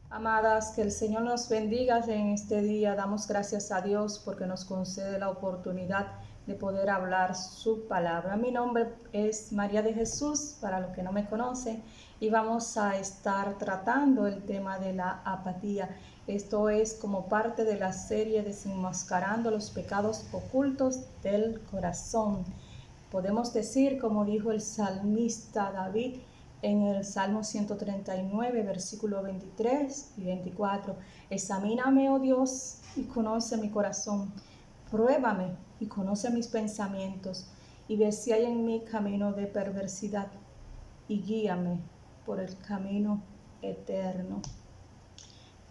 Amadas, que el Señor nos bendiga en este día. Damos gracias a Dios porque nos concede la oportunidad de poder hablar su palabra. Mi nombre es María de Jesús, para los que no me conocen, y vamos a estar tratando el tema de la apatía. Esto es como parte de la serie Desenmascarando los pecados ocultos del corazón. Podemos decir, como dijo el salmista David, en el Salmo 139, versículo 23 y 24, examíname, oh Dios, y conoce mi corazón, pruébame y conoce mis pensamientos, y ve si hay en mí camino de perversidad, y guíame por el camino eterno.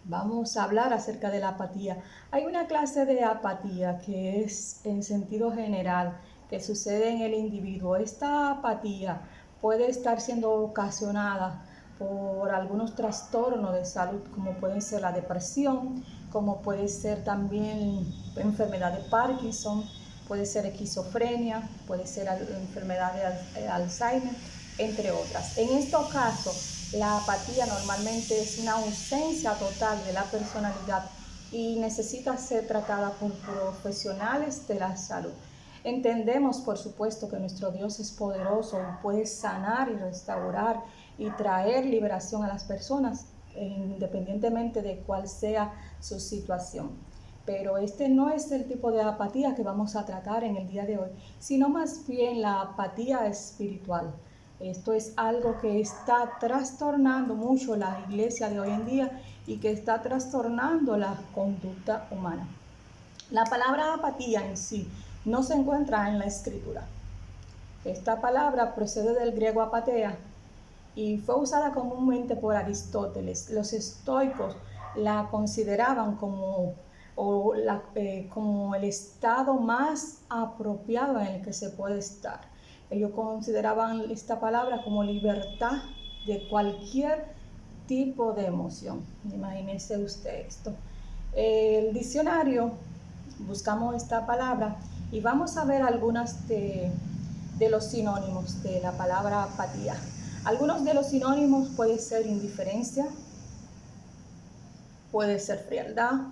Vamos a hablar acerca de la apatía. Hay una clase de apatía que es en sentido general, que sucede en el individuo. Esta apatía puede estar siendo ocasionada por algunos trastornos de salud, como pueden ser la depresión, como puede ser también enfermedad de Parkinson, puede ser esquizofrenia, puede ser enfermedad de Alzheimer, entre otras. En estos casos, la apatía normalmente es una ausencia total de la personalidad y necesita ser tratada por profesionales de la salud. Entendemos, por supuesto, que nuestro Dios es poderoso y puede sanar y restaurar y traer liberación a las personas, independientemente de cuál sea su situación. Pero este no es el tipo de apatía que vamos a tratar en el día de hoy, sino más bien la apatía espiritual. Esto es algo que está trastornando mucho la iglesia de hoy en día y que está trastornando la conducta humana. La palabra apatía en sí no se encuentra en la escritura. Esta palabra procede del griego apatea y fue usada comúnmente por Aristóteles. Los estoicos la consideraban como el estado más apropiado en el que se puede estar. Ellos consideraban esta palabra como libertad de cualquier tipo de emoción. Imagínese usted esto. El diccionario, buscamos esta palabra y vamos a ver algunas de los sinónimos de la palabra apatía. Algunos de los sinónimos pueden ser indiferencia, puede ser frialdad,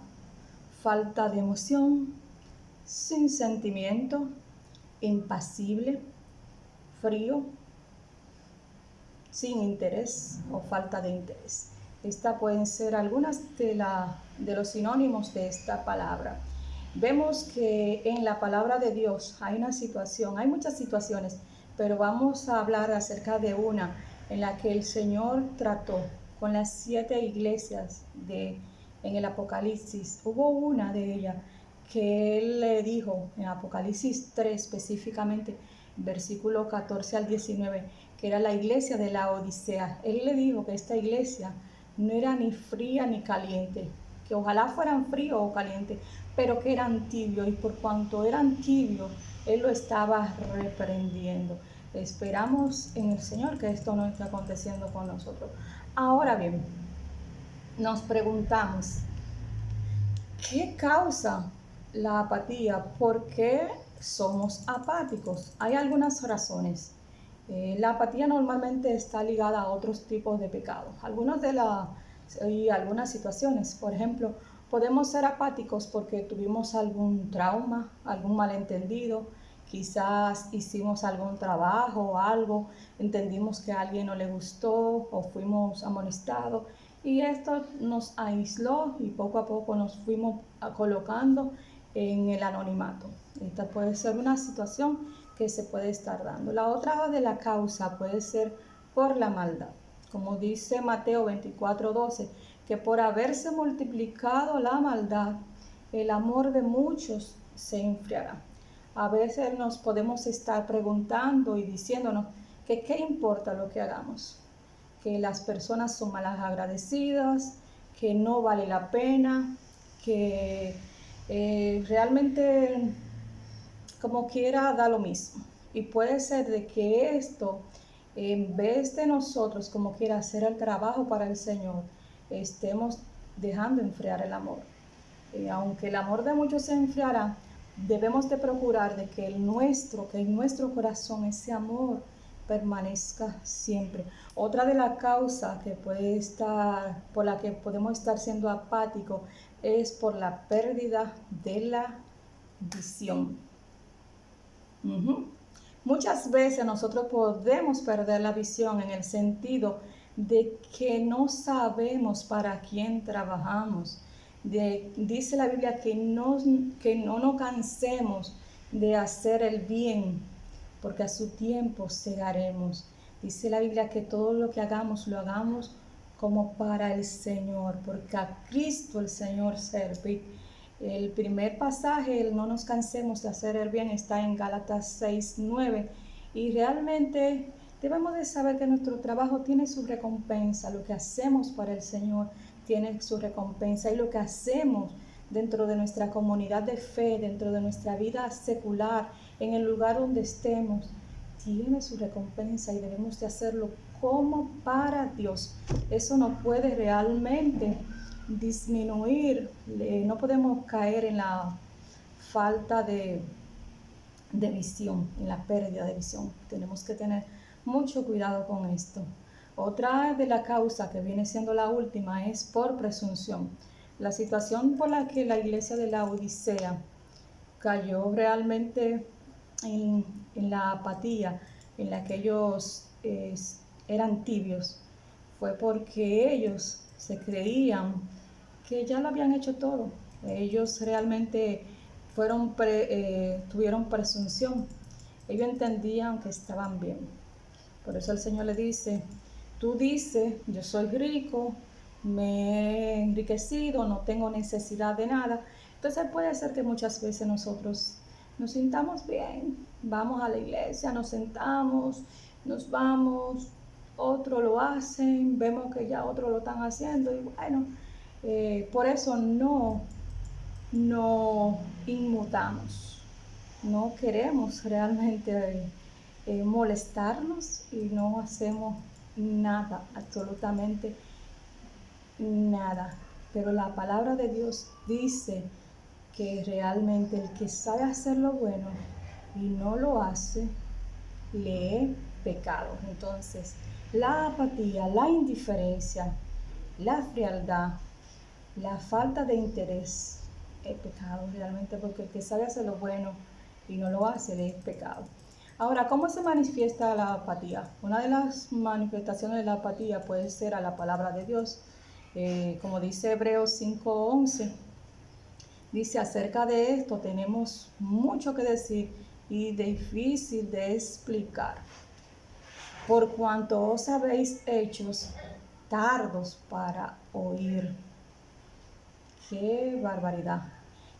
falta de emoción, sin sentimiento, impasible, frío, sin interés o falta de interés. Estas pueden ser algunas de los sinónimos de esta palabra. Vemos que en la palabra de Dios hay una situación, hay muchas situaciones, pero vamos a hablar acerca de una en la que el Señor trató con las 7 iglesias en el Apocalipsis. Hubo una de ellas que Él le dijo en Apocalipsis 3 específicamente, versículo 14 al 19, que era la iglesia de la Odisea. Él le dijo que esta iglesia no era ni fría ni caliente, que ojalá fueran fríos o calientes, pero que eran tibios, y por cuanto eran tibios, Él lo estaba reprendiendo. Esperamos en el Señor que esto no esté aconteciendo con nosotros. Ahora bien, nos preguntamos, ¿qué causa la apatía? ¿Por qué somos apáticos? Hay algunas razones. La apatía normalmente está ligada a otros tipos de pecados. Y algunas situaciones, por ejemplo, podemos ser apáticos porque tuvimos algún trauma, algún malentendido, quizás hicimos algún trabajo o algo, entendimos que a alguien no le gustó o fuimos amonestados y esto nos aisló y poco a poco nos fuimos colocando en el anonimato. Esta puede ser una situación que se puede estar dando. La otra de la causa puede ser por la maldad. Como dice Mateo 24:12, que por haberse multiplicado la maldad, el amor de muchos se enfriará. A veces nos podemos estar preguntando y diciéndonos que qué importa lo que hagamos, que las personas son malas agradecidas, que no vale la pena, que realmente como quiera da lo mismo. Y puede ser de que esto, en vez de nosotros como quiera hacer el trabajo para el Señor, estemos dejando enfriar el amor. Aunque el amor de muchos se enfriará, debemos de procurar de que en nuestro corazón ese amor permanezca siempre. Otra de las causas que por la que podemos estar siendo apáticos es por la pérdida de la visión. Muchas veces nosotros podemos perder la visión en el sentido de que no sabemos para quién trabajamos. Dice la Biblia que no nos cansemos de hacer el bien, porque a su tiempo segaremos. Dice la Biblia que todo lo que hagamos, lo hagamos como para el Señor, porque a Cristo el Señor serve. El primer pasaje, el no nos cansemos de hacer el bien, está en Gálatas 6:9, y realmente debemos de saber que nuestro trabajo tiene su recompensa. Lo que hacemos para el Señor tiene su recompensa, y lo que hacemos dentro de nuestra comunidad de fe, dentro de nuestra vida secular, en el lugar donde estemos, tiene su recompensa, y debemos de hacerlo como para Dios. Eso no puede realmente disminuir, no podemos caer en la falta de visión, en la pérdida de visión. Tenemos que tener mucho cuidado con esto. Otra de las causas, que viene siendo la última, es por presunción. La situación por la que la iglesia de la Odisea cayó realmente en la apatía, en la que ellos eran tibios, fue porque ellos se creían que ya lo habían hecho todo. Ellos realmente tuvieron presunción. Ellos entendían que estaban bien. Por eso el Señor le dice: tú dices, yo soy rico, me he enriquecido, no tengo necesidad de nada. Entonces puede ser que muchas veces nosotros nos sintamos bien, vamos a la iglesia, nos sentamos, nos vamos, otros lo hacen, vemos que ya otros lo están haciendo, y bueno, por eso no inmutamos, no queremos realmente molestarnos, y no hacemos nada, absolutamente nada. Pero la palabra de Dios dice que realmente el que sabe hacer lo bueno y no lo hace, le es pecado. Entonces, la apatía, la indiferencia, la frialdad, la falta de interés es pecado realmente, porque el que sabe hacer lo bueno y no lo hace, le es pecado. Ahora, ¿cómo se manifiesta la apatía? Una de las manifestaciones de la apatía puede ser a la palabra de Dios. Como dice Hebreos 5:11, dice: acerca de esto tenemos mucho que decir y difícil de explicar, por cuanto os habéis hecho tardos para oír. ¡Qué barbaridad!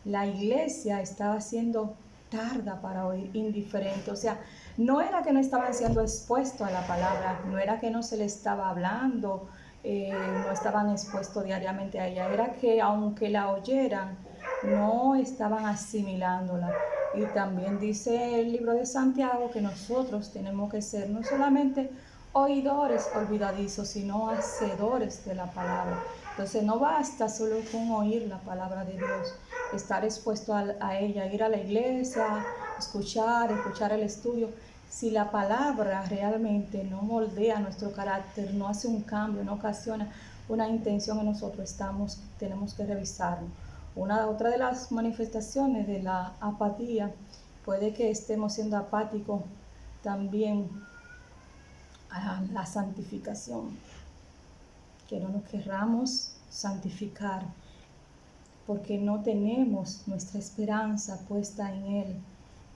La iglesia estaba siendo tarda para oír, indiferente. O sea, no era que no estaban siendo expuestos a la palabra, no era que no se le estaba hablando, no estaban expuestos diariamente a ella, era que aunque la oyeran, no estaban asimilándola. Y también dice el libro de Santiago que nosotros tenemos que ser no solamente oidores olvidadizos, sino hacedores de la palabra. Entonces no basta solo con oír la palabra de Dios, estar expuesto a ella, ir a la iglesia, escuchar el estudio. Si la palabra realmente no moldea nuestro carácter, no hace un cambio, no ocasiona una intención en nosotros, tenemos que revisarlo. Otra de las manifestaciones de la apatía, puede que estemos siendo apáticos también a la santificación, que no nos querramos santificar porque no tenemos nuestra esperanza puesta en Él.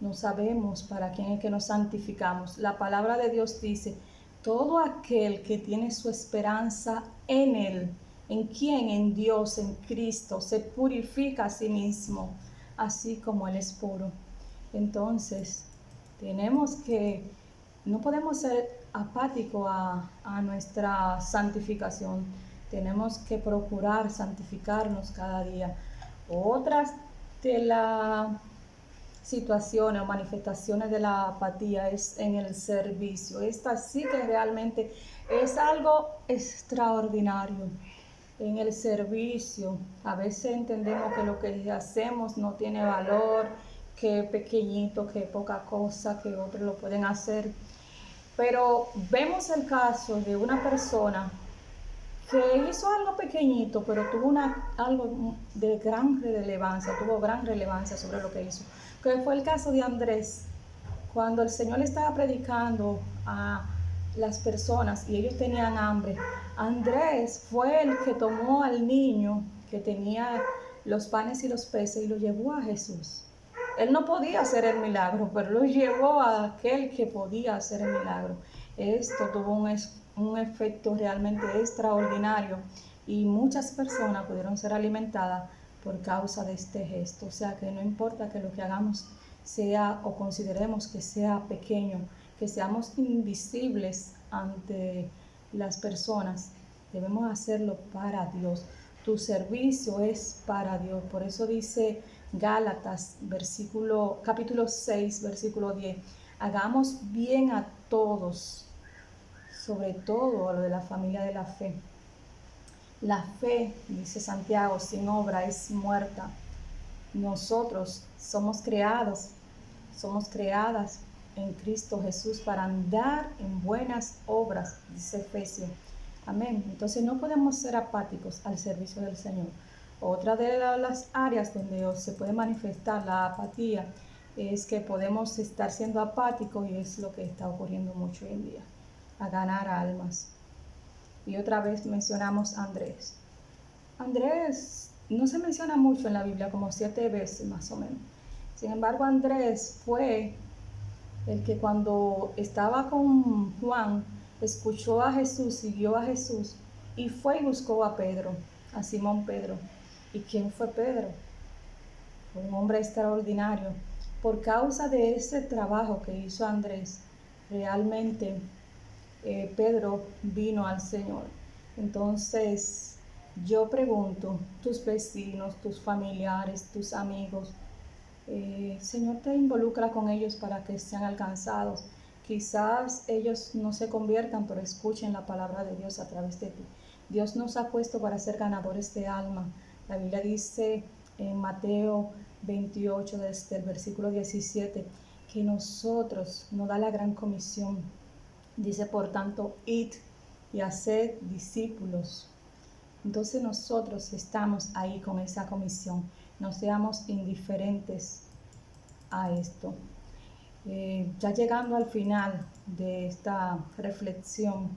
No sabemos para quién es que nos santificamos. La palabra de Dios dice: todo aquel que tiene su esperanza en Él, ¿en quién? En Dios, en Cristo, se purifica a sí mismo, así como Él es puro. Entonces, no podemos ser apáticos a nuestra santificación. Tenemos que procurar santificarnos cada día. Otras de las situaciones o manifestaciones de la apatía es en el servicio. Esta sí que realmente es algo extraordinario. En el servicio, a veces entendemos que lo que hacemos no tiene valor, que es pequeñito, que es poca cosa, que otros lo pueden hacer. Pero vemos el caso de una persona que hizo algo pequeñito, pero tuvo algo de gran relevancia, tuvo gran relevancia sobre lo que hizo, que fue el caso de Andrés. Cuando el Señor le estaba predicando a las personas y ellos tenían hambre, Andrés fue el que tomó al niño que tenía los panes y los peces y lo llevó a Jesús. Él no podía hacer el milagro, pero lo llevó a aquel que podía hacer el milagro. Esto tuvo un efecto realmente extraordinario y muchas personas pudieron ser alimentadas por causa de este gesto. O sea que no importa que lo que hagamos sea o consideremos que sea pequeño, que seamos invisibles ante las personas, debemos hacerlo para Dios. Tu servicio es para Dios. Por eso dice Gálatas, capítulo 6, versículo 10. Hagamos bien a todos, sobre todo a lo de la familia de la fe. La fe, dice Santiago, sin obra es muerta. Nosotros somos creadas en Cristo Jesús para andar en buenas obras, dice Efesios. Amén. Entonces no podemos ser apáticos al servicio del Señor. Otra de las áreas donde se puede manifestar la apatía es que podemos estar siendo apáticos, y es lo que está ocurriendo mucho hoy en día, a ganar almas. Y otra vez mencionamos a Andrés. Andrés no se menciona mucho en la Biblia, como 7 veces más o menos. Sin embargo, Andrés fue el que cuando estaba con Juan, escuchó a Jesús, siguió a Jesús y fue y buscó a Pedro, a Simón Pedro. ¿Y quién fue Pedro? Fue un hombre extraordinario. Por causa de ese trabajo que hizo Andrés, realmente Pedro vino al Señor. Entonces, yo pregunto, tus vecinos, tus familiares, tus amigos, Señor te involucra con ellos para que sean alcanzados. Quizás ellos no se conviertan, pero escuchen la palabra de Dios a través de ti. Dios nos ha puesto para ser ganadores de alma. La Biblia dice en Mateo 28, desde el versículo 17, que nosotros nos da la gran comisión. Dice, por tanto, id y haced discípulos. Entonces nosotros estamos ahí con esa comisión. No seamos indiferentes a esto. Ya llegando al final de esta reflexión,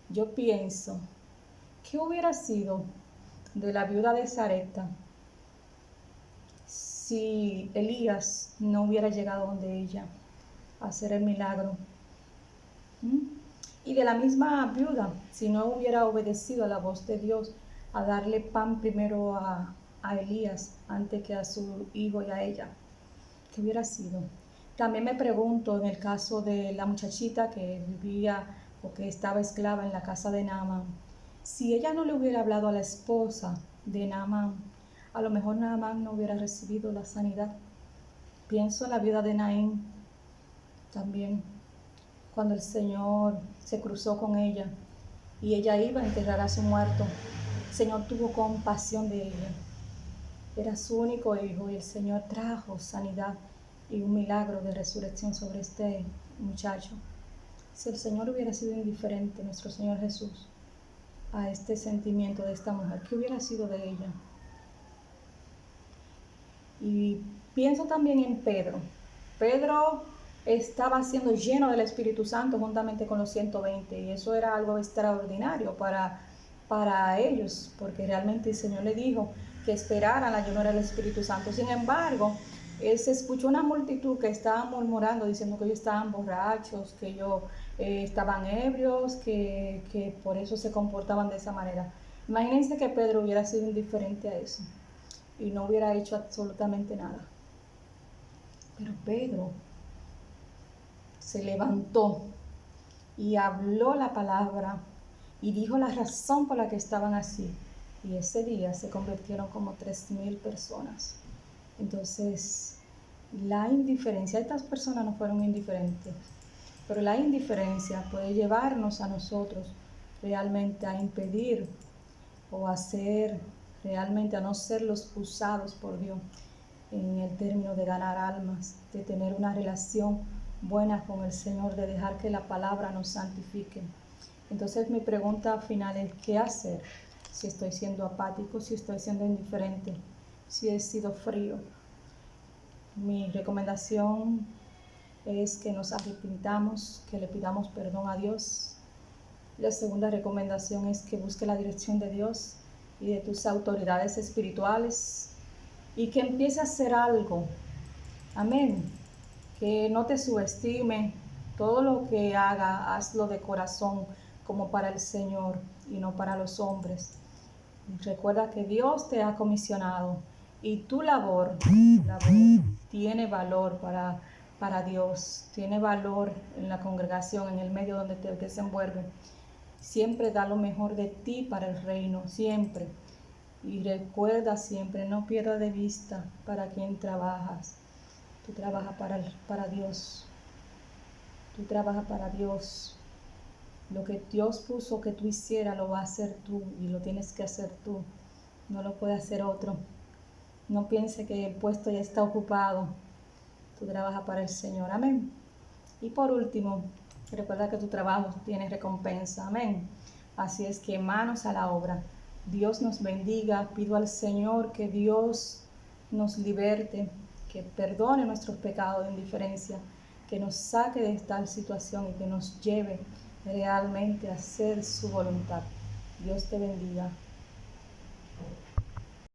yo pienso, ¿qué hubiera sido de la viuda de Sarepta si Elías no hubiera llegado donde ella a hacer el milagro? Y de la misma viuda, si no hubiera obedecido a la voz de Dios, a darle pan primero a Elías antes que a su hijo y a ella, ¿qué hubiera sido? También me pregunto en el caso de la muchachita que vivía o que estaba esclava en la casa de Naamán, si ella no le hubiera hablado a la esposa de Naamán, a lo mejor Naamán no hubiera recibido la sanidad. Pienso en la viuda de Naín también, cuando el Señor se cruzó con ella y ella iba a enterrar a su muerto. El Señor tuvo compasión de ella. Era su único hijo y el Señor trajo sanidad y un milagro de resurrección sobre este muchacho. Si el Señor hubiera sido indiferente, nuestro Señor Jesús, a este sentimiento de esta mujer, ¿qué hubiera sido de ella? Y pienso también en Pedro. Pedro estaba siendo lleno del Espíritu Santo juntamente con los 120 y eso era algo extraordinario para ellos, porque realmente el Señor le dijo que esperaran la llenura del Espíritu Santo. Sin embargo, se escuchó una multitud que estaba murmurando, diciendo que ellos estaban borrachos, que ellos estaban ebrios, que por eso se comportaban de esa manera. Imagínense que Pedro hubiera sido indiferente a eso y no hubiera hecho absolutamente nada. Pero Pedro se levantó y habló la palabra y dijo la razón por la que estaban así. Y ese día se convirtieron como 3,000 personas. Entonces, la indiferencia, estas personas no fueron indiferentes, pero la indiferencia puede llevarnos a nosotros realmente a impedir o hacer realmente a no ser los usados por Dios en el término de ganar almas, de tener una relación buena con el Señor, de dejar que la palabra nos santifique. Entonces mi pregunta final es, ¿qué hacer? Si estoy siendo apático, si estoy siendo indiferente, si he sido frío. Mi recomendación es que nos arrepintamos, que le pidamos perdón a Dios. La segunda recomendación es que busque la dirección de Dios y de tus autoridades espirituales y que empiece a hacer algo. Amén. Que no te subestime. Todo lo que haga, hazlo de corazón, como para el Señor y no para los hombres. Recuerda que Dios te ha comisionado y tu labor tiene valor para Dios, tiene valor en la congregación, en el medio donde te desenvuelves. Siempre da lo mejor de ti para el reino, siempre. Y recuerda siempre, no pierdas de vista para quién trabajas. Tú trabajas para Dios. Tú trabajas para Dios. Lo que Dios puso que tú hicieras, lo va a hacer tú y lo tienes que hacer tú. No lo puede hacer otro. No piense que el puesto ya está ocupado. Tú trabajas para el Señor. Amén. Y por último, recuerda que tu trabajo tiene recompensa. Amén. Así es que manos a la obra. Dios nos bendiga. Pido al Señor que Dios nos liberte, que perdone nuestros pecados de indiferencia, que nos saque de esta situación y que nos lleve realmente a hacer su voluntad. Dios te bendiga.